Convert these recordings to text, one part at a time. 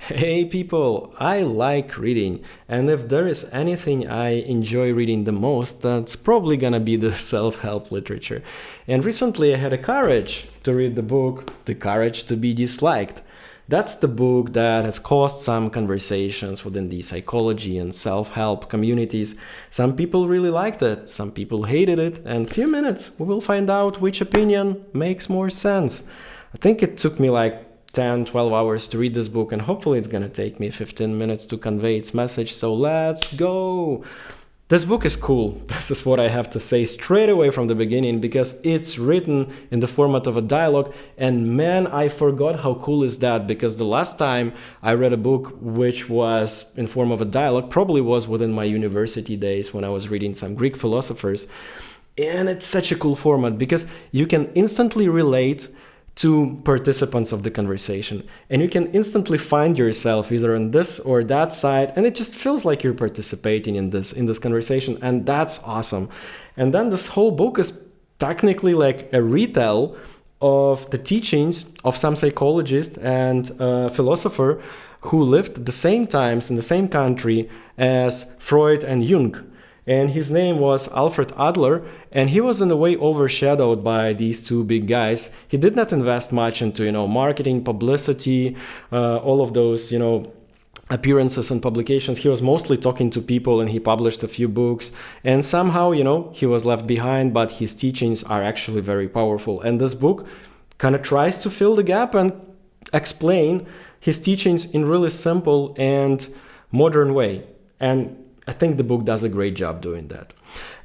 Hey people, I like reading, and if there is anything I enjoy reading the most, that's probably gonna be the self-help literature. And recently I had the courage to read the book, The Courage to Be Disliked. That's the book that has caused some conversations within the psychology and self-help communities. Some people really liked it, some people hated it, and in a few minutes we will find out which opinion makes more sense. I think it took me like 10, 12 hours to read this book, and hopefully it's gonna take me 15 minutes to convey its message, so let's go! This book is cool. This is what I have to say straight away from the beginning, because it's written in the format of a dialogue, and man, I forgot how cool is that, because the last time I read a book which was in form of a dialogue probably was within my university days when I was reading some Greek philosophers, and it's such a cool format because you can instantly relate to participants of the conversation, and you can instantly find yourself either on this or that side, and it just feels like you're participating in this conversation, and that's awesome. And then this whole book is technically like a retell of the teachings of some psychologist and philosopher who lived at the same times in the same country as Freud and Jung, and his name was Alfred Adler, and he was in a way overshadowed by these two big guys. He did not invest much into, marketing, publicity, all of those, appearances and publications. He was mostly talking to people, and he published a few books, and somehow, he was left behind, but his teachings are actually very powerful. And this book kind of tries to fill the gap and explain his teachings in really simple and modern way. And I think the book does a great job doing that.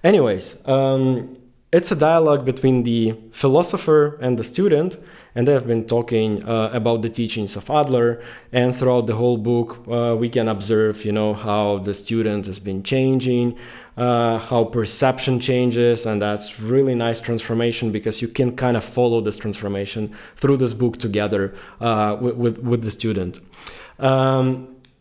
Anyways, it's a dialogue between the philosopher and the student, and they have been talking about the teachings of Adler. And throughout the whole book, we can observe, how the student has been changing, how perception changes, and that's really nice transformation because you can kind of follow this transformation through this book together with the student.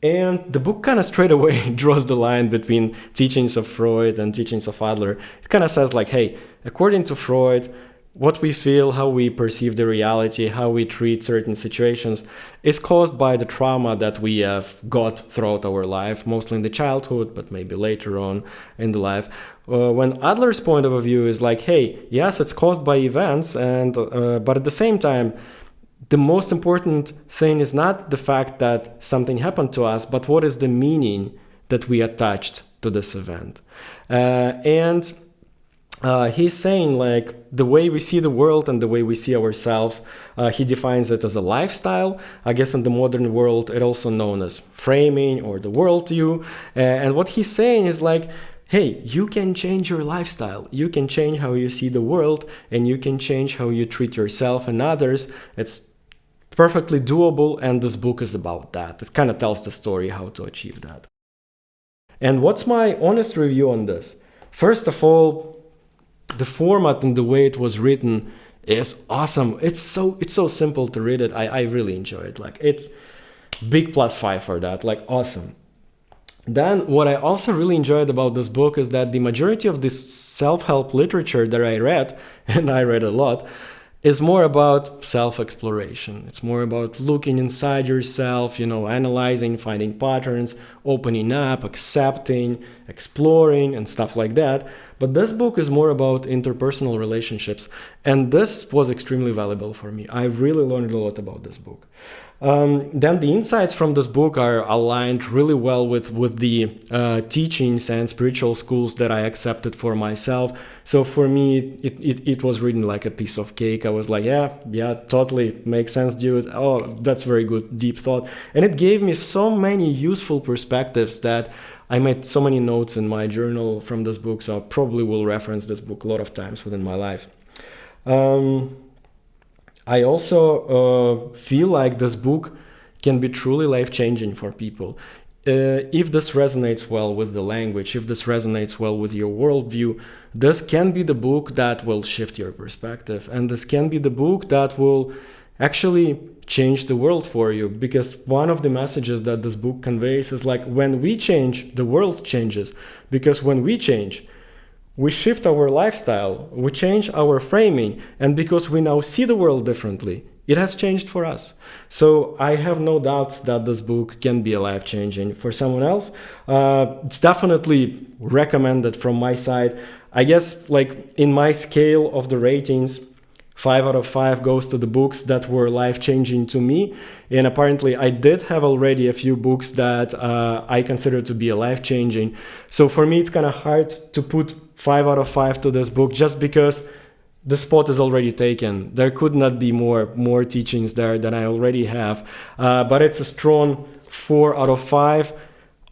And the book kind of straight away draws the line between teachings of Freud and teachings of Adler. It kind of says like, hey, according to Freud, what we feel, how we perceive the reality, how we treat certain situations is caused by the trauma that we have got throughout our life, mostly in the childhood, but maybe later on in the life. When Adler's point of view is like, hey, yes, it's caused by events, and but at the same time, the most important thing is not the fact that something happened to us, but what is the meaning that we attached to this event. And he's saying like the way we see the world and the way we see ourselves, he defines it as a lifestyle. I guess in the modern world, it's also known as framing or the worldview. And what he's saying is like, hey, you can change your lifestyle. You can change how you see the world, and you can change how you treat yourself and others. It's perfectly doable, and this book is about that. It kind of tells the story how to achieve that. And what's my honest review on this? First of all, the format and the way it was written is awesome. It's so simple to read it. I really enjoy it. Like, it's big +5 for that. Like, awesome. Then what I also really enjoyed about this book is that the majority of this self-help literature that I read, and I read a lot, is more about self-exploration. It's more about looking inside yourself, analyzing, finding patterns, opening up, accepting, exploring, and stuff like that. But this book is more about interpersonal relationships, and this was extremely valuable for me. I really learned a lot about this book. Then the insights from this book are aligned really well with the teachings and spiritual schools that I accepted for myself. So for me, it was reading like a piece of cake. I was like, yeah, totally makes sense, dude. Oh, that's very good, deep thought. And it gave me so many useful perspectives that I made so many notes in my journal from this book. So I probably will reference this book a lot of times within my life. I also feel like this book can be truly life-changing for people. If this resonates well with the language, if this resonates well with your worldview, this can be the book that will shift your perspective. And this can be the book that will actually change the world for you. Because one of the messages that this book conveys is like, when we change, the world changes. Because when we change, we shift our lifestyle, we change our framing, and because we now see the world differently, it has changed for us. So I have no doubts that this book can be life-changing for someone else. It's definitely recommended from my side. I guess like in my scale of the ratings, 5 out of 5 goes to the books that were life-changing to me. And apparently I did have already a few books that I consider to be life-changing. So for me, it's kind of hard to put 5 out of 5 to this book just because the spot is already taken. There could not be more teachings there than I already have. But it's a strong 4 out of 5.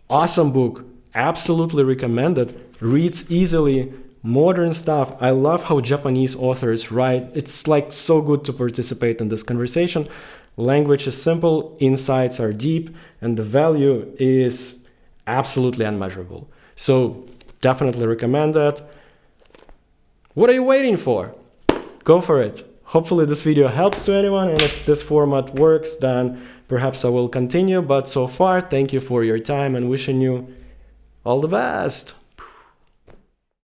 Awesome book. Absolutely recommended. Reads easily. Modern stuff. I love how Japanese authors write. It's like so good to participate in this conversation. Language is simple, insights are deep, and the value is absolutely unmeasurable. So definitely recommend that. What are you waiting for? Go for it. Hopefully this video helps to anyone, and if this format works, then perhaps I will continue. But so far, thank you for your time and wishing you all the best.